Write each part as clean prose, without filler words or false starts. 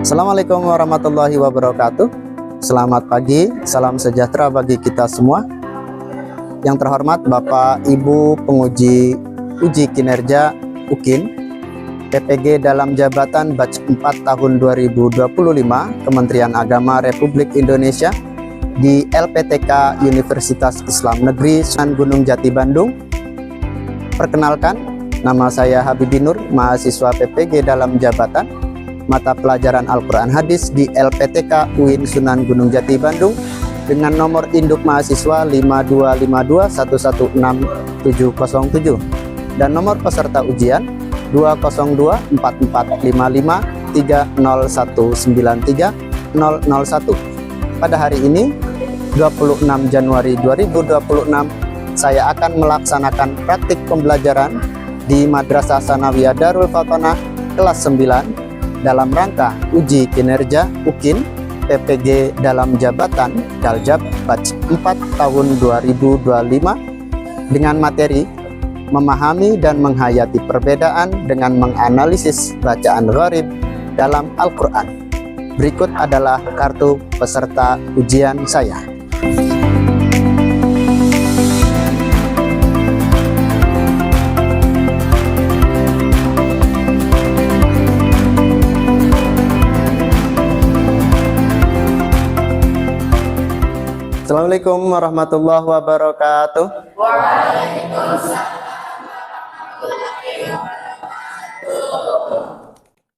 Assalamualaikum warahmatullahi wabarakatuh. Selamat pagi, salam sejahtera bagi kita semua. Yang terhormat Bapak Ibu penguji uji kinerja UKIN PPG dalam jabatan batch 4 tahun 2025 Kementerian Agama Republik Indonesia di LPTK Universitas Islam Negeri Sunan Gunung Jati Bandung. Perkenalkan, nama saya Habibinur, mahasiswa PPG dalam jabatan mata pelajaran Al-Quran Hadis di LPTK UIN Sunan Gunung Jati Bandung dengan nomor induk mahasiswa 52521167707 dan nomor peserta ujian 202445530193001. Pada hari ini 26 Januari 2026 saya akan melaksanakan praktik pembelajaran di Madrasah Sanawiyah Darul Fatonah kelas 9 dalam rangka uji kinerja UKIN PPG dalam jabatan Daljab batch 4 tahun 2025 dengan materi memahami dan menghayati perbedaan dengan menganalisis bacaan gharib dalam Al-Quran. Berikut adalah kartu peserta ujian saya. Assalamualaikum warahmatullahi wabarakatuh.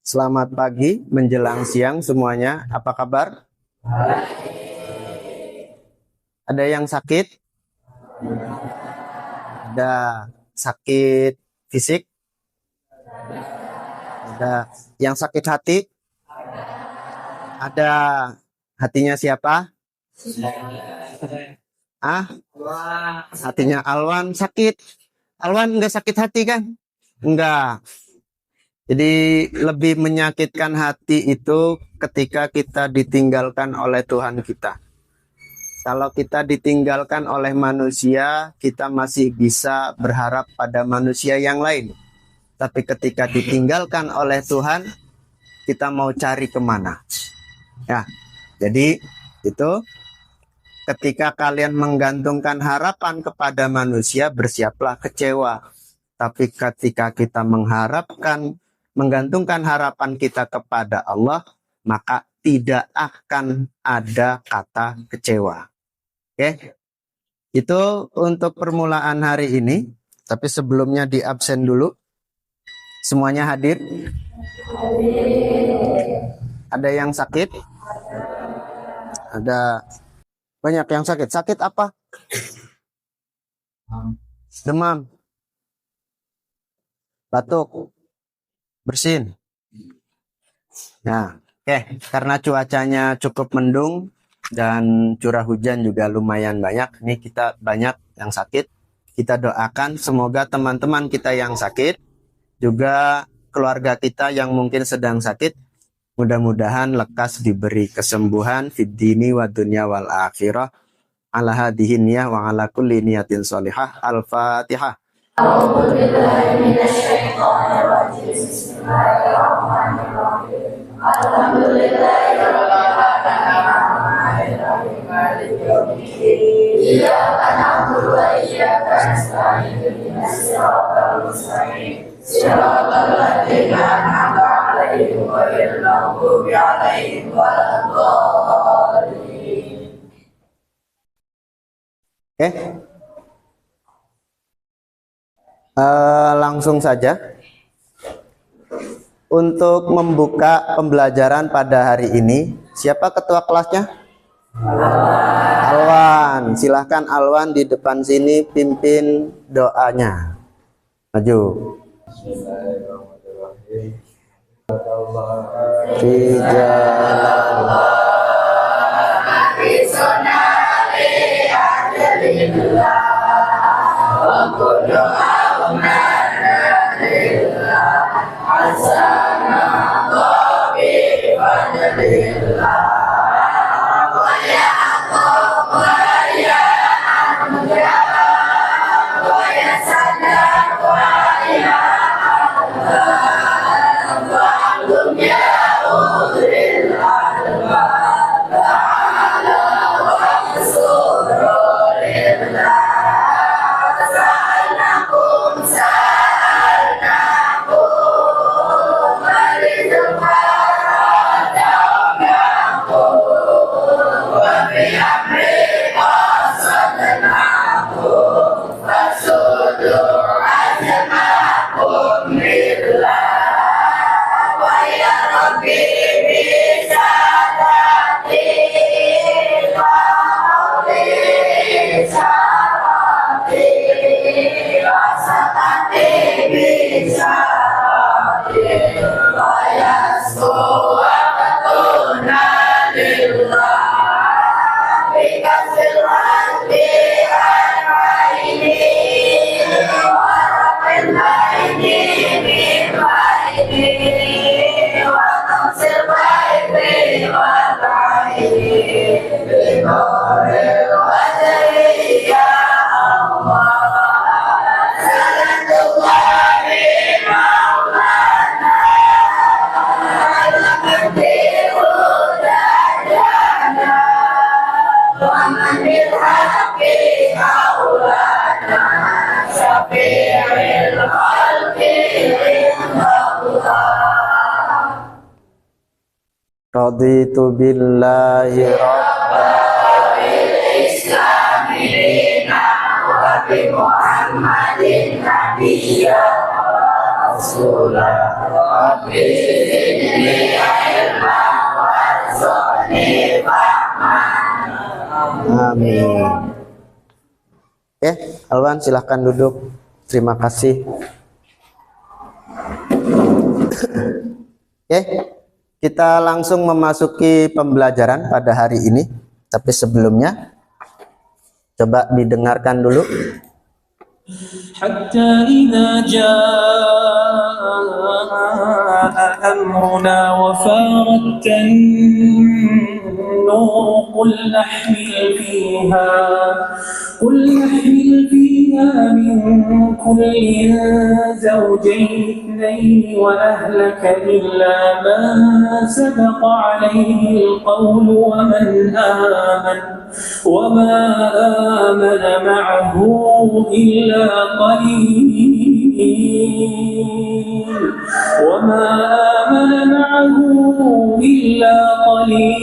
Selamat pagi menjelang siang semuanya. Apa kabar? Ada yang sakit? Ada sakit fisik? Ada yang sakit hati? Ada hatinya siapa? Hatinya Alwan sakit. Alwan enggak sakit hati kan? Enggak. Jadi lebih menyakitkan hati itu ketika kita ditinggalkan oleh Tuhan kita. Kalau kita ditinggalkan oleh manusia, kita masih bisa berharap pada manusia yang lain. Tapi ketika ditinggalkan oleh Tuhan, kita mau cari kemana? Ya, jadi itu ketika kalian menggantungkan harapan kepada manusia, bersiaplah kecewa. Tapi ketika kita menggantungkan harapan kita kepada Allah, maka tidak akan ada kata kecewa. Oke? Itu untuk permulaan hari ini. Tapi sebelumnya di absen dulu. Semuanya hadir? Ada yang sakit? Ada banyak yang sakit. Sakit apa? Demam. Batuk. Bersin. Nah, oke. Karena cuacanya cukup mendung dan curah hujan juga lumayan banyak. Ini kita banyak yang sakit. Kita doakan semoga teman-teman kita yang sakit, juga keluarga kita yang mungkin sedang sakit, mudah-mudahan lekas diberi kesembuhan fid dini wa dunya wal akhirah ala hadhihi niyah wa ala kulli niyatin sholihah. Al-Fatihah. A'udzu billahi minasy syaithanir rajim. Bismillahirrahmanirrahim. Alhamdulillahirabbil alamin. Maliki yaumiddin. Iyyaka na'budu wa iyyaka nasta'in. Ihdinas siratal mustaqim. Siratal ladzina an'amta 'alaihim ghairil maghdubi 'alaihim waladdallin. Langsung saja untuk membuka pembelajaran pada hari ini. Siapa ketua kelasnya? Alwan. Silahkan Alwan di depan sini pimpin doanya. Maju. Raditu billahi rabban amin. Oke, Alwan silahkan duduk. Terima kasih. Oke, kita langsung memasuki pembelajaran pada hari ini. Tapi sebelumnya, coba didengarkan dulu. Hatta idza jaa amruna wa farat an-nur qul nahmil fiha min kullin zawjayn اثنين وأهلك إلا من سبق عليه القول وما آمن معه إلا قليل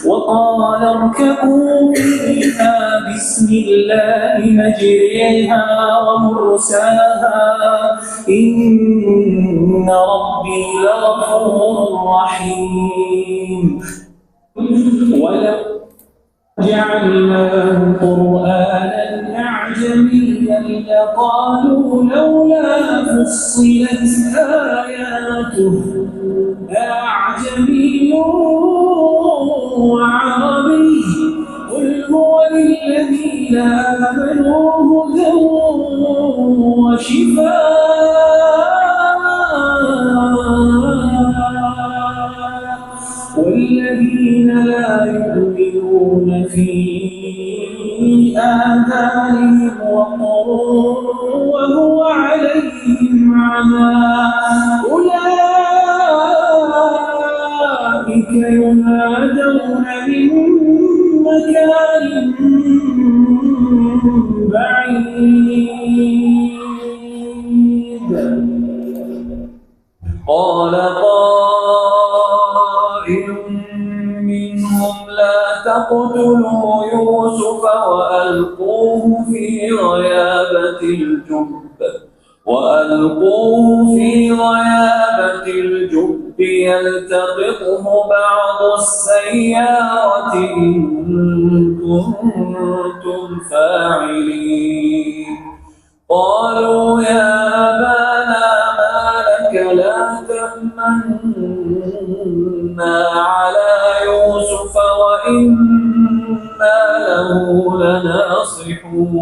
وقال اركبوا فيها بسم الله مجريها ومرساها إن ربي لغفور رحيم ولو جعلناه قرآنا أعجميا لقالوا لولا فصلت آياته أعجمي وعربي قل هو للذين آمنوا هدى وشفاء والذين لا يؤمنون في آذانهم وقر وهو عليهم عمى أولئك ينادون من مكان بعيد قال قائل منهم لا تقتلوا يوسف وألقوه في غيابة الجب يلتقطه بعض السيارة إن كنتم فاعلين قالوا يا أبانا ما لك لا تأمنا على يوسف وإنا له لناصحون.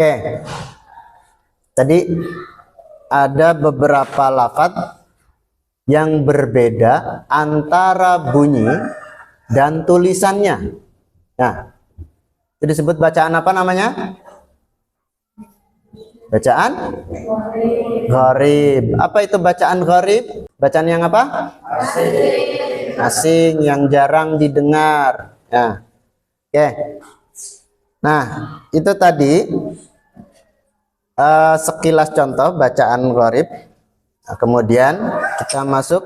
Oke, tadi ada beberapa lafaz yang berbeda antara bunyi dan tulisannya. Nah, itu disebut bacaan apa namanya? Bacaan gharib. Apa itu bacaan gharib? Bacaan yang apa? Asing, yang jarang didengar. Nah, oke. Nah, itu tadi sekilas contoh bacaan gharib. Nah, kemudian kita masuk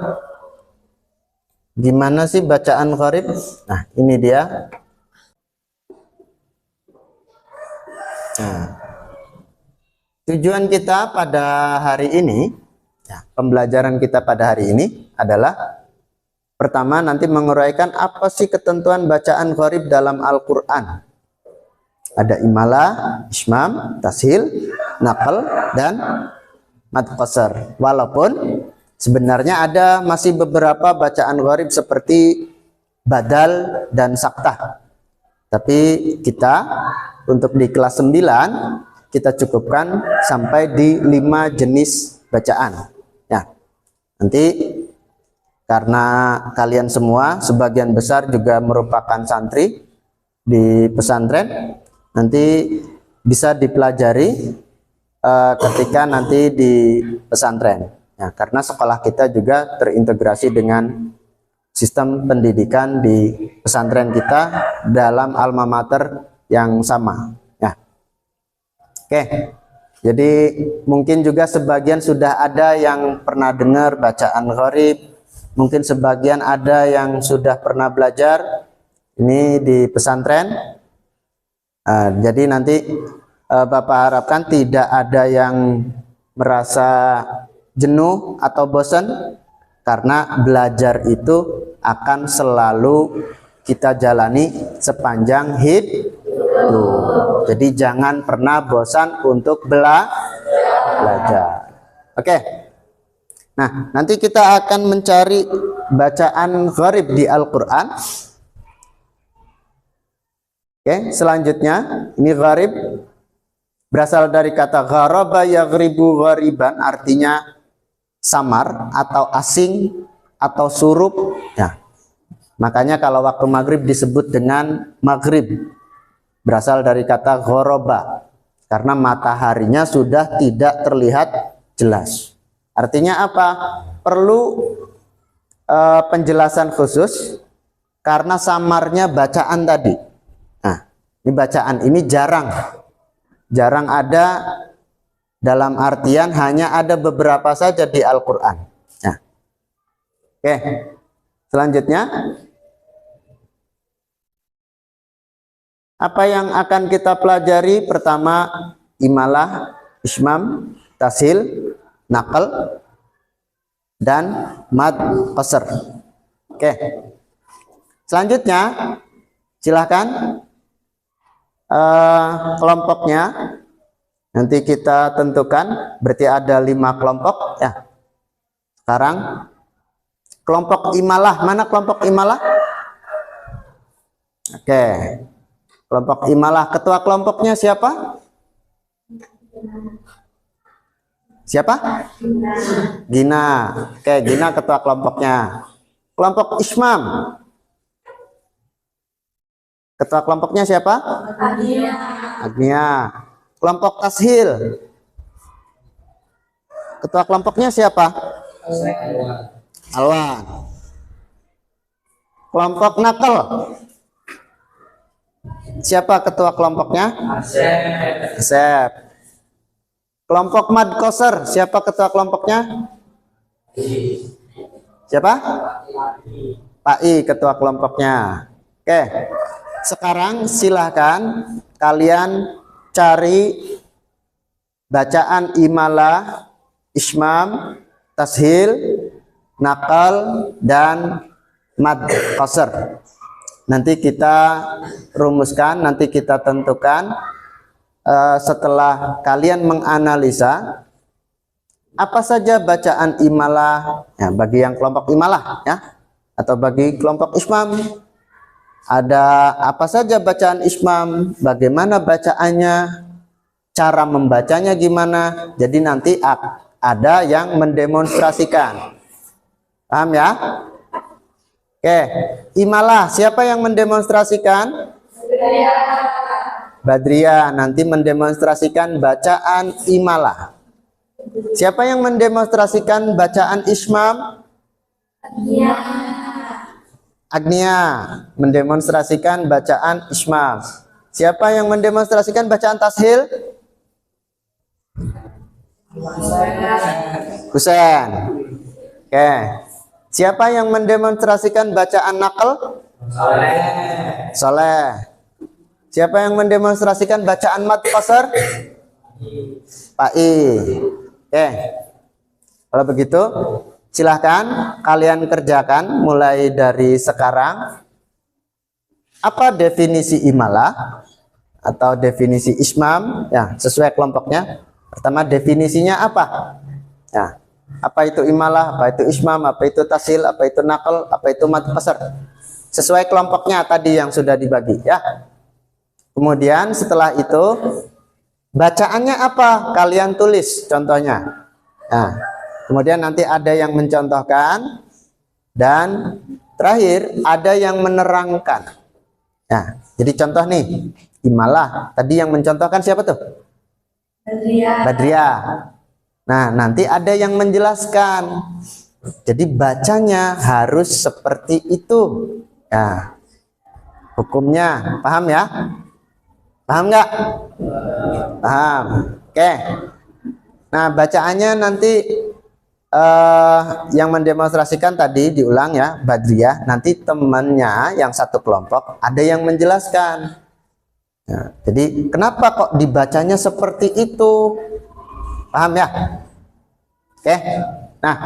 gimana sih bacaan gharib. Nah, ini dia. Nah, tujuan kita pada hari ini, ya, pembelajaran kita pada hari ini adalah pertama nanti menguraikan apa sih ketentuan bacaan gharib dalam Al-Quran. Ada imalah, ismam, tashil, naqal, dan mad qasar. Walaupun sebenarnya ada masih beberapa bacaan gharib seperti badal dan saktah. Tapi kita untuk di kelas 9 kita cukupkan sampai di 5 jenis bacaan. Ya. Nanti karena kalian semua sebagian besar juga merupakan santri di pesantren, nanti bisa dipelajari ketika nanti di pesantren. Ya, karena sekolah kita juga terintegrasi dengan sistem pendidikan di pesantren kita dalam alma mater yang sama. Ya. Oke, jadi mungkin juga sebagian sudah ada yang pernah dengar bacaan gharib, mungkin sebagian ada yang sudah pernah belajar ini di pesantren. Jadi nanti Bapak harapkan tidak ada yang merasa jenuh atau bosan, karena belajar itu akan selalu kita jalani sepanjang hidup. Jadi jangan pernah bosan untuk belajar. Oke. Nah, nanti kita akan mencari bacaan gharib di Al-Quran. Oke, selanjutnya ini gharib berasal dari kata gharaba yaghribu ghariban, artinya samar atau asing atau surup. Ya. Makanya kalau waktu maghrib disebut dengan maghrib, berasal dari kata ghoroba, karena mataharinya sudah tidak terlihat jelas. Artinya apa? Perlu penjelasan khusus karena samarnya bacaan tadi. Nah, ini bacaan ini jarang ada, dalam artian hanya ada beberapa saja di Al-Quran. Nah, oke, selanjutnya apa yang akan kita pelajari? Pertama, imalah, ismam, tashil, naqal, dan mad qasar. Oke, selanjutnya silahkan kelompoknya nanti kita tentukan, berarti ada 5 kelompok ya. Sekarang kelompok imalah, mana kelompok imalah? Oke, kelompok imalah, ketua kelompoknya siapa? Siapa? Gina. Oke, Gina ketua kelompoknya. Kelompok ismam, ketua kelompoknya siapa? Agnia. Kelompok tashil, ketua kelompoknya siapa? Alwan. Kelompok nakal, siapa ketua kelompoknya? Asep. Kelompok mad qasar, siapa ketua kelompoknya? Siapa? Pak I ketua kelompoknya. Oke, sekarang silahkan kalian cari bacaan imalah, ismam, tashil, naqal, dan mad qasar. Nanti kita rumuskan, nanti kita tentukan setelah kalian menganalisa apa saja bacaan imalah ya, bagi yang kelompok imalah ya, atau bagi kelompok ismam. Ada apa saja bacaan ismam, bagaimana bacaannya, cara membacanya gimana. Jadi nanti ada yang mendemonstrasikan. Paham ya? Oke, imalah, siapa yang mendemonstrasikan? Badria nanti mendemonstrasikan bacaan imalah. Siapa yang mendemonstrasikan bacaan ismam? Agnia mendemonstrasikan bacaan ismam. Siapa yang mendemonstrasikan bacaan tashil? Husain. Oke. Siapa yang mendemonstrasikan bacaan naql? Soleh. Siapa yang mendemonstrasikan bacaan mad qasar? Pak I. Oke. Kalau begitu, silahkan kalian kerjakan mulai dari sekarang. Apa definisi imalah atau definisi ismam? Ya, sesuai kelompoknya. Pertama, definisinya apa? Ya, apa itu imalah, apa itu ismam, apa itu tasil, apa itu naql, apa itu mad qasar? Sesuai kelompoknya tadi yang sudah dibagi, ya. Kemudian setelah itu bacaannya apa? Kalian tulis contohnya. Nah, kemudian nanti ada yang mencontohkan dan terakhir ada yang menerangkan. Nah, jadi contoh nih, imalah. Tadi yang mencontohkan siapa tuh? Badriah. Nah, nanti ada yang menjelaskan. Jadi bacanya harus seperti itu. Nah, hukumnya paham ya? Paham nggak? Paham. Oke. Nah, bacaannya nanti yang mendemonstrasikan tadi diulang ya, Badriah. Nanti temannya yang satu kelompok ada yang menjelaskan. Nah, jadi kenapa kok dibacanya seperti itu? Paham ya? Oke. Nah,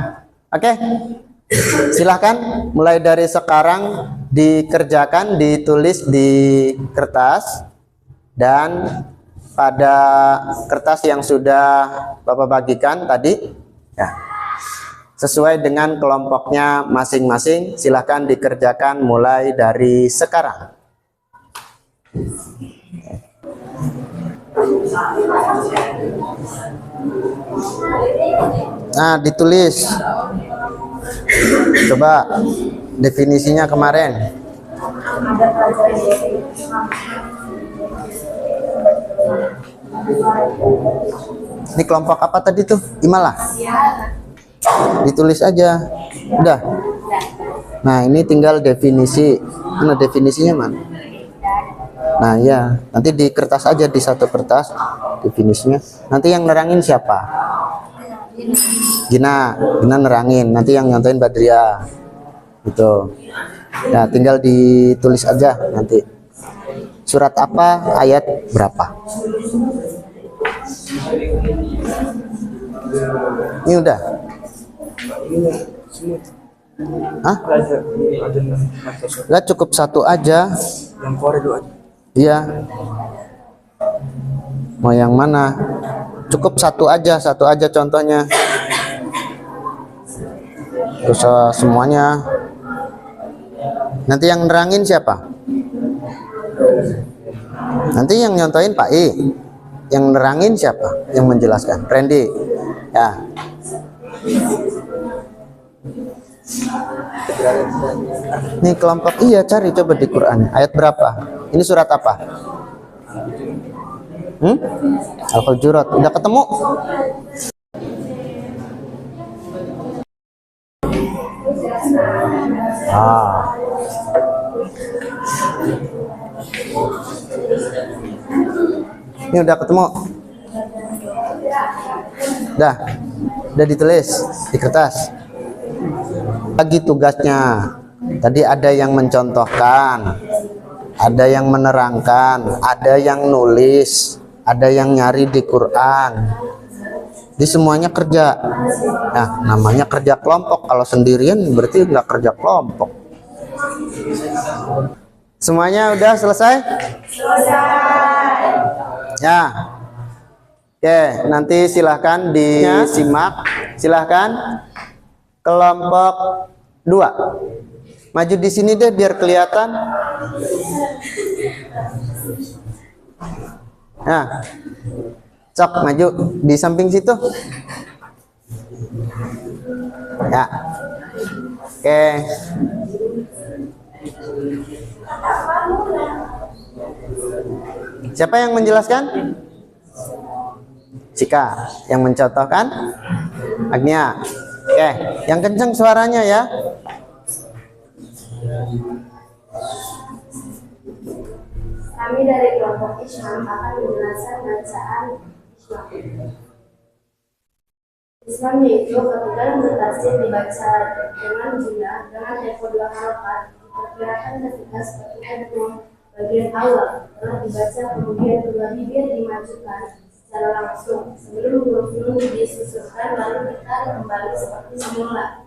oke. Silahkan mulai dari sekarang dikerjakan, ditulis di kertas dan pada kertas yang sudah Bapak bagikan tadi ya. Sesuai dengan kelompoknya masing-masing, silahkan dikerjakan mulai dari sekarang. Nah, ditulis. Coba definisinya kemarin. Ini kelompok apa tadi tuh? Imalah. Ditulis aja. Udah. Nah, ini tinggal definisi. Mana definisinya, Man? Nah, ya, nanti di kertas aja, di satu kertas definisinya. Nanti yang nerangin siapa? Gina nerangin. Nanti yang nyontoin Badriah. Gitu. Nah, tinggal ditulis aja nanti. Surat apa, ayat berapa? Ini udah. Hah? Lah cukup satu aja. Yang koridor aja. Iya. Mau yang mana? Cukup satu aja contohnya. Terus semuanya. Nanti yang nerangin siapa? Nanti yang nyontoin Pak I. Yang nerangin siapa? Yang menjelaskan? Randy. Ya. Ini kelompok, iya, cari coba di Quran. Ayat berapa? Ini surat apa? Al-Hujurat. Udah ketemu? Ini udah ketemu? Udah ditulis di kertas. Lagi tugasnya. Tadi ada yang mencontohkan, ada yang menerangkan, ada yang nulis, ada yang nyari di Quran. Di semuanya kerja. Nah, namanya kerja kelompok. Kalau sendirian berarti nggak kerja kelompok. Semuanya udah selesai? Selesai. Ya. Oke, nanti silahkan disimak. Silahkan kelompok 2. Maju di sini deh biar kelihatan. Nah, cok maju di samping situ. Ya. Oke. Siapa yang menjelaskan? Cika. Yang mencontohkan? Agnia. Oke, yang kencang suaranya ya. Kami dari kelompok kelompok Islam akan menjelaskan bacaan Islam. Islam yaitu ketika bertafsir dibaca dengan jumlah dengan tempo 2 halaman diperkirakan ketika seperti bagian awal telah dibaca kemudian kedua bibir dimajukan secara langsung sebelum huruf-huruf disusulkan lalu kita kembali seperti semula.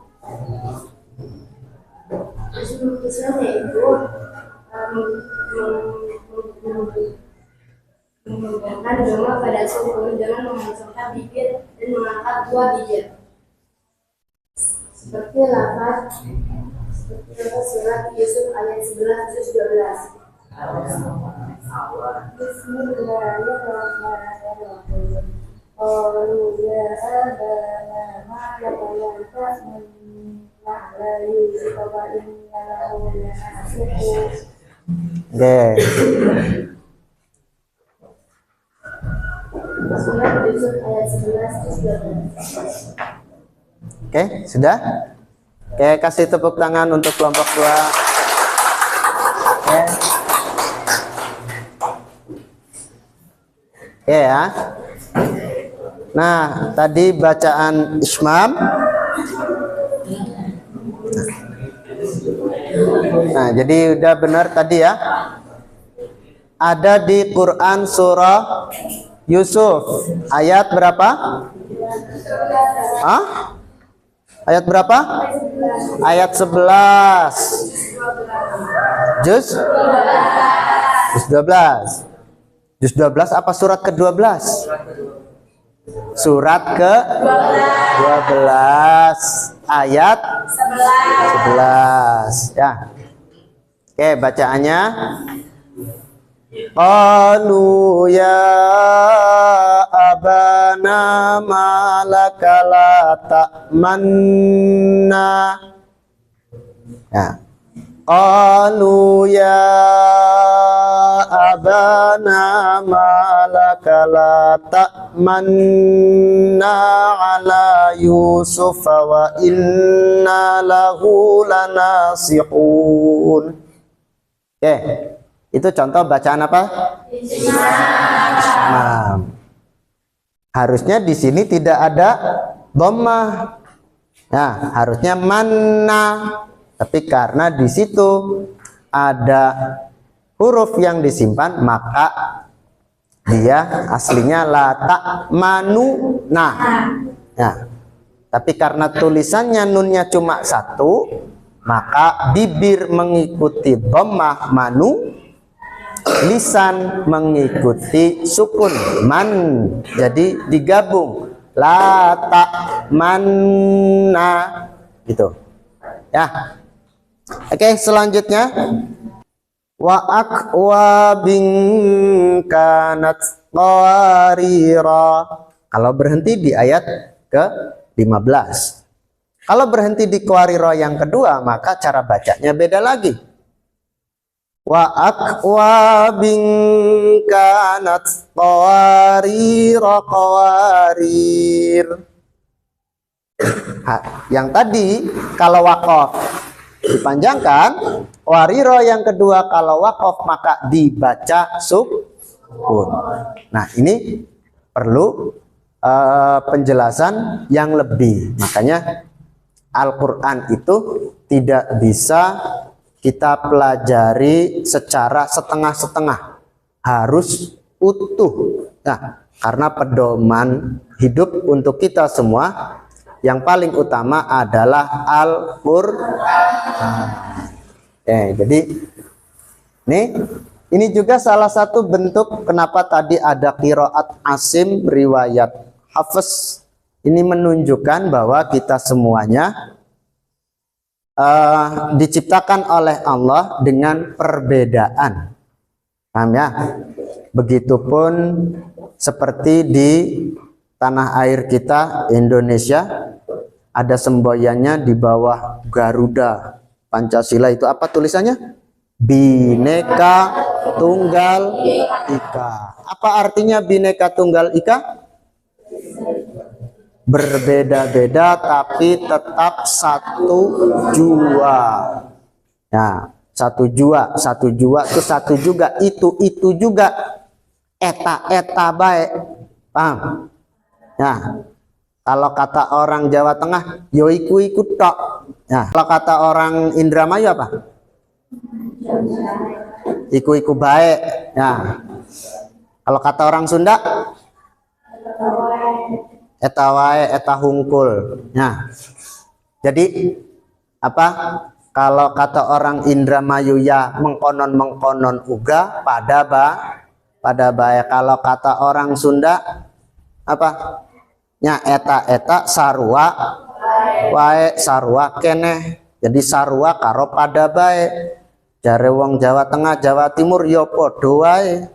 Islam yaitu menggunakan doma pada sukun dengan memunculkan bibir dan mengangkat dua bibir seperti lafaz surat Yusuf ayat 11 juz 12. Bismillahirrahmanirrahim. Qalu ya abana ma laka la yusuf wa inna lahu lanasihun. Surat Yusuf ayat 11 juz 12. Oke, sudah? Oke, kasih tepuk tangan untuk kelompok 2. Oke. Oke ya. Nah, tadi bacaan Ismam. Nah, jadi udah benar tadi ya. Ada di Quran surah Yusuf ayat berapa? Hah? Ayat berapa? Ayat 11. Juz 12. Juz 12 apa surat ke-12? Surat ke-12 ayat 11 ya. Oke, bacaannya qalu ya abana malaka la ta'manna ya. Qalu ya abana malaka la ta'manna ala Yusuf wa inna lahu lanasihun. Oke, itu contoh bacaan apa? Ismam. Harusnya di sini tidak ada dhammah. Nah, harusnya manna. Tapi karena di situ ada huruf yang disimpan, maka dia aslinya la ta'manu. Nah, tapi karena tulisannya nunnya cuma 1, maka bibir mengikuti dhammah manu, lisan mengikuti sukun man. Jadi digabung la ta'manna gitu. Ya. Oke, selanjutnya wa aqwabin kanat qawarira. Kalau berhenti di ayat ke-15. Kalau berhenti di qawarira yang kedua, maka cara bacanya beda lagi. Wa aqwabin kanat qawarira qawarir. Yang tadi kalau waqaf dipanjangkan, wariro yang kedua kalau waqaf maka dibaca sukun. Nah, ini perlu penjelasan yang lebih. Makanya Al-Quran itu tidak bisa kita pelajari secara setengah-setengah, harus utuh. Nah, karena pedoman hidup untuk kita semua yang paling utama adalah Al-Qur'an. Jadi ini juga salah satu bentuk kenapa tadi ada qiraat Asim riwayat Hafiz. Ini menunjukkan bahwa kita semuanya diciptakan oleh Allah dengan perbedaan. Paham ya? Begitupun seperti di tanah air kita Indonesia, ada semboyannya di bawah Garuda Pancasila itu apa tulisannya? Bhinneka Tunggal Ika. Apa artinya Bhinneka Tunggal Ika? Berbeda-beda tapi tetap satu jua. Ya, satu jua itu satu juga, itu juga. eta baik. Paham? Ya. Kalau kata orang Jawa Tengah, yo iku tok. Ya. Kalau kata orang Indramayu apa? Iku baik. Ya. Kalau kata orang Sunda, eta wae, eta hungkul. Ya. Jadi apa? Kalau kata orang Indramayu ya mengkonon uga pada baik. Kalau kata orang Sunda apa? Nya eta sarua wae, sarua keneh. Jadi sarua karo pada baik. Jare wong Jawa Tengah, Jawa Timur yo padha wae.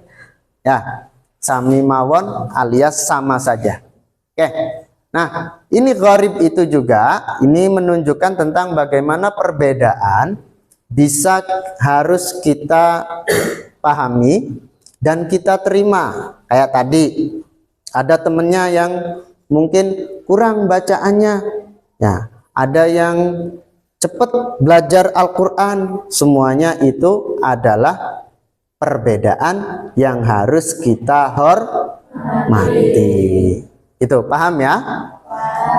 Ya, sami mawon alias sama saja. Oke. Nah, ini gharib itu juga ini menunjukkan tentang bagaimana perbedaan bisa harus kita pahami dan kita terima. Kayak tadi ada temennya yang mungkin kurang bacaannya, ya, ada yang cepat belajar Al-Quran. Semuanya itu adalah perbedaan yang harus kita hormati. Itu paham ya?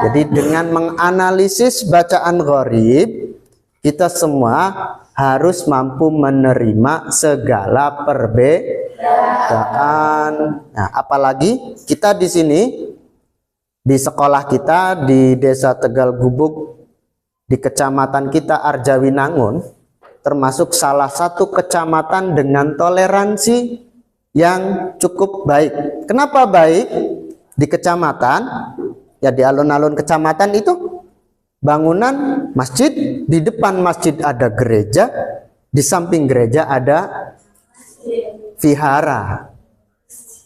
Jadi dengan menganalisis bacaan gharib, kita semua harus mampu menerima segala perbedaan. Nah, apalagi kita di sini di sekolah kita di Desa Tegal Gubuk di kecamatan kita Arjawinangun, termasuk salah satu kecamatan dengan toleransi yang cukup baik. Kenapa baik? Di kecamatan, ya di alun-alun kecamatan itu bangunan masjid, di depan masjid ada gereja, di samping gereja ada vihara.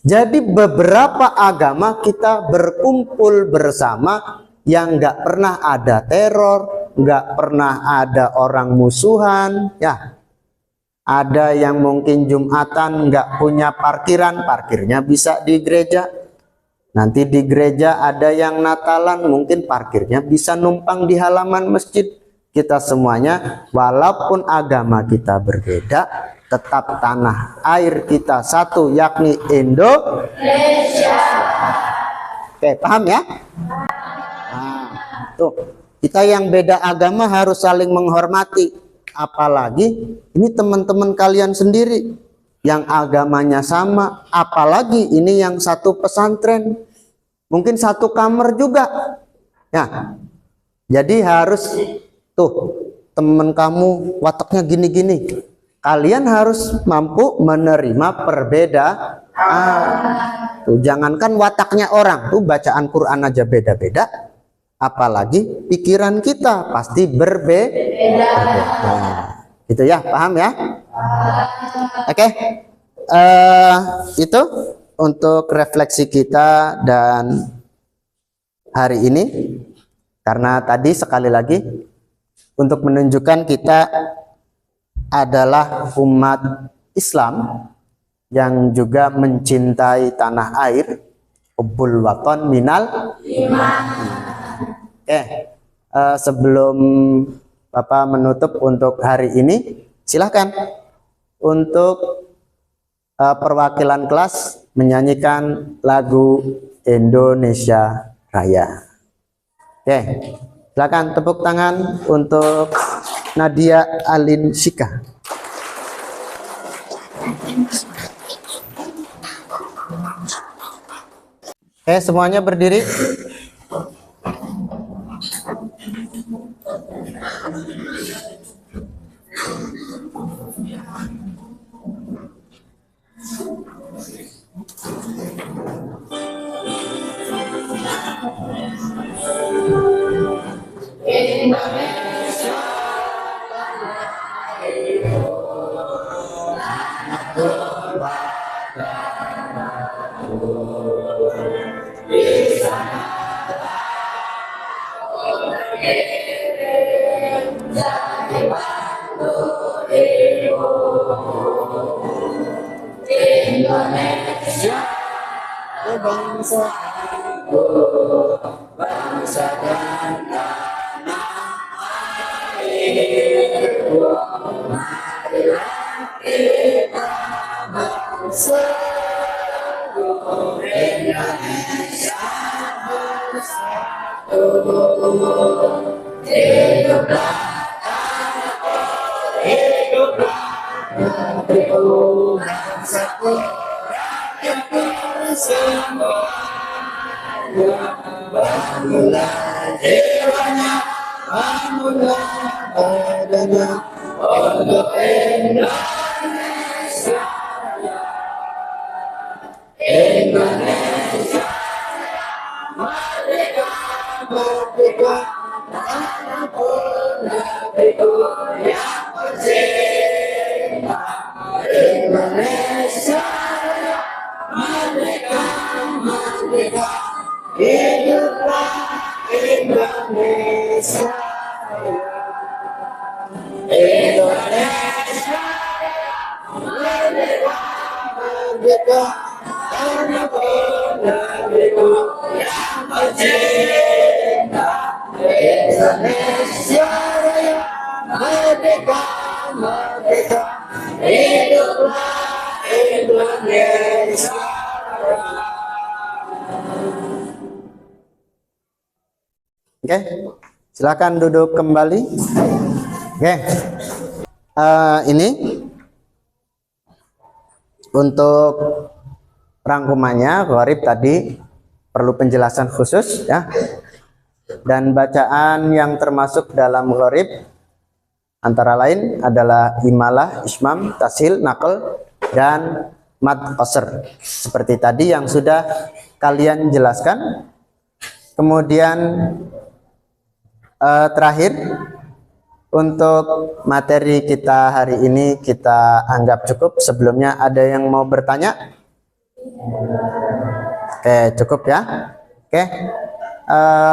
Jadi beberapa agama kita berkumpul bersama yang nggak pernah ada teror, nggak pernah ada orang musuhan, ya. Ada yang mungkin Jumatan nggak punya parkiran, parkirnya bisa di gereja. Nanti di gereja ada yang Natalan, mungkin parkirnya bisa numpang di halaman masjid. Kita semuanya, walaupun agama kita berbeda, tetap tanah air kita satu, yakni Indonesia. Oke, paham ya? Nah, tuh, kita yang beda agama harus saling menghormati. Apalagi ini teman-teman kalian sendiri yang agamanya sama, apalagi ini yang satu pesantren, mungkin satu kamar juga, ya. Jadi harus tuh teman kamu wataknya gini-gini, kalian harus mampu menerima perbedaan. Tuh, jangankan wataknya orang, tuh bacaan Quran aja beda-beda, apalagi pikiran kita pasti berbeda. Gitu ya, paham ya? Oke, itu untuk refleksi kita dan hari ini, karena tadi sekali lagi untuk menunjukkan kita adalah umat Islam yang juga mencintai tanah air, hubbul waton minal iman. Oke, sebelum Bapak menutup untuk hari ini, silahkan untuk perwakilan kelas menyanyikan lagu Indonesia Raya. Oke, silakan tepuk tangan untuk Nadia Alin Shika. Oke, semuanya berdiri. Indonesia, bangsa aku, bangsa dan tanah airku. Marilah kita bersatu. Oke, silakan duduk kembali. Oke, ini untuk rangkumannya. Gharib tadi perlu penjelasan khusus ya. Dan bacaan yang termasuk dalam gharib antara lain adalah imalah, ismam, tashil, naql, dan mad qasr. Seperti tadi yang sudah kalian jelaskan. Kemudian terakhir, untuk materi kita hari ini kita anggap cukup. Sebelumnya ada yang mau bertanya? Oke, cukup ya. Oke,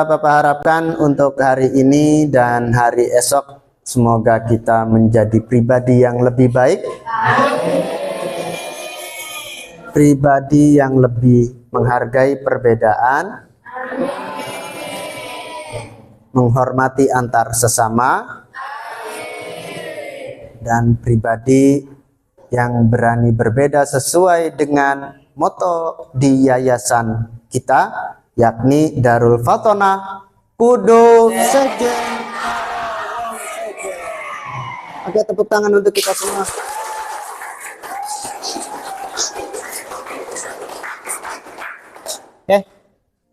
Bapak harapkan untuk hari ini dan hari esok semoga kita menjadi pribadi yang lebih baik, pribadi yang lebih menghargai perbedaan, menghormati antar sesama, dan pribadi yang berani berbeda sesuai dengan moto di yayasan kita, yakni Darul Fatonah Kudu Saja. Oke, tepuk tangan untuk kita semua. Oke,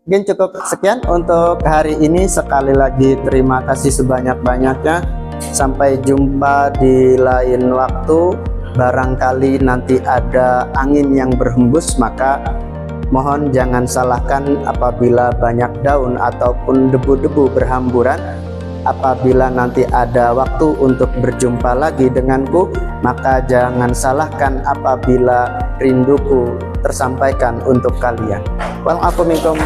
mungkin cukup sekian untuk hari ini. Sekali lagi terima kasih sebanyak-banyaknya. Sampai jumpa di lain waktu. Barangkali nanti ada angin yang berhembus, maka mohon jangan salahkan apabila banyak daun ataupun debu-debu berhamburan. Apabila nanti ada waktu untuk berjumpa lagi denganku, maka jangan salahkan apabila rinduku tersampaikan untuk kalian. Wal aku minkum.